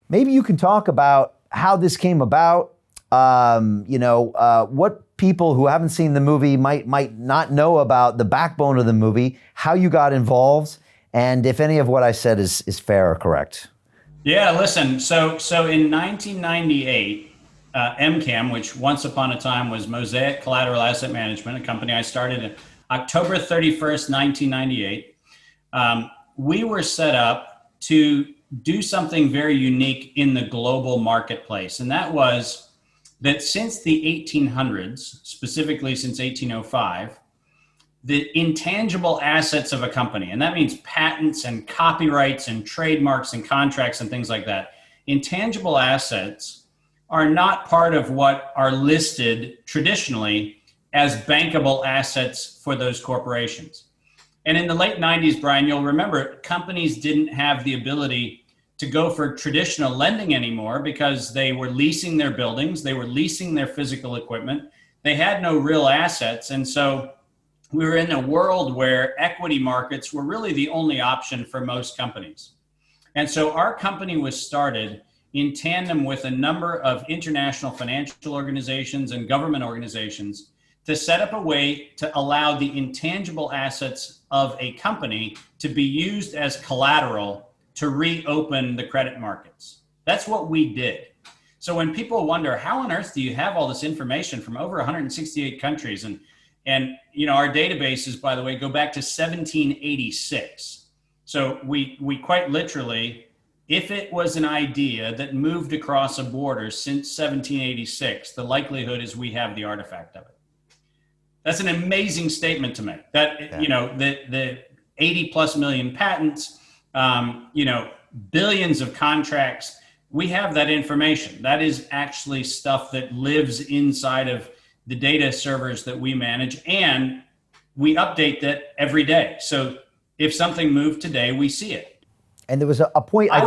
Maybe you can talk about how this came about. What people who haven't seen the movie might not know about the backbone of the movie, how you got involved, and if any of what I said is fair or correct. Yeah, listen. So in 1998, MCAM, which once upon a time was Mosaic Collateral Asset Management, a company I started in October 31st, 1998, we were set up to do something very unique in the global marketplace. And that was that since the 1800s, specifically since 1805, the intangible assets of a company, and that means patents and copyrights and trademarks and contracts and things like that, intangible assets are not part of what are listed traditionally as bankable assets for those corporations. And in the late 90s, Brian, you'll remember companies didn't have the ability to go for traditional lending anymore because they were leasing their buildings, they were leasing their physical equipment, they had no real assets. And so we were in a world where equity markets were really the only option for most companies. And so our company was started in tandem with a number of international financial organizations and government organizations to set up a way to allow the intangible assets of a company to be used as collateral to reopen the credit markets. That's what we did. So when people wonder, how on earth do you have all this information from over 168 countries? And our databases, by the way, go back to 1786. So we quite literally, if it was an idea that moved across a border since 1786, the likelihood is we have the artifact of it. That's an amazing statement to make. That, the 80 plus million patents, billions of contracts, we have that information. That is actually stuff that lives inside of the data servers that we manage, and we update that every day. So if something moved today, we see it. And there was a point, I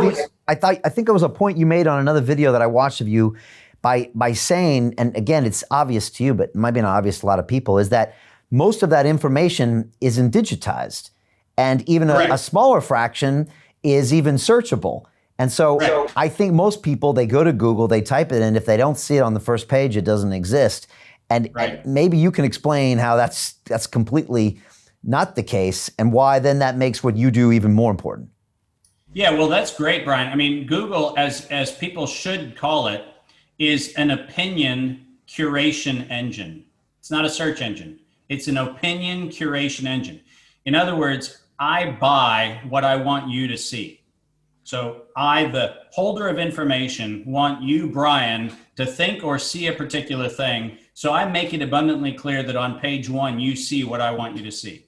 think it was a point you made on another video that I watched of you by saying, and again, it's obvious to you, but it might be not obvious to a lot of people, is that most of that information isn't digitized. And even a smaller fraction is even searchable. And so I think most people, they go to Google, they type it in, if they don't see it on the first page, it doesn't exist. And maybe you can explain how that's completely not the case and why then that makes what you do even more important. Yeah, well, that's great, Brian. I mean, Google, as people should call it, is an opinion curation engine. It's not a search engine. It's an opinion curation engine. In other words, I buy what I want you to see. So I, the holder of information, want you, Brian, to think or see a particular thing. So I make it abundantly clear that on page 1, you see what I want you to see.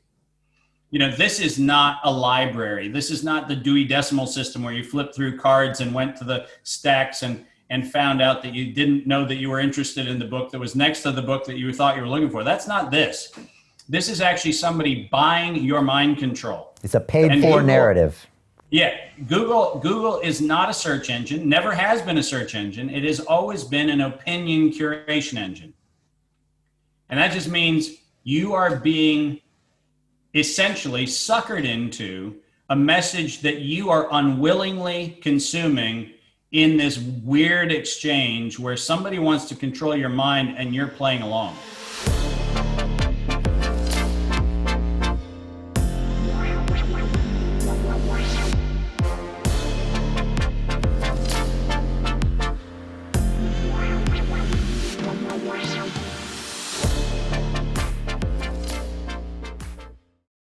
This is not a library. This is not the Dewey Decimal System where you flip through cards and went to the stacks and found out that you didn't know that you were interested in the book that was next to the book that you thought you were looking for. That's not this. This is actually somebody buying your mind control. It's a paid-for narrative. Yeah, Google is not a search engine, never has been a search engine. It has always been an opinion curation engine. And that just means you are being essentially suckered into a message that you are unwillingly consuming in this weird exchange where somebody wants to control your mind and you're playing along.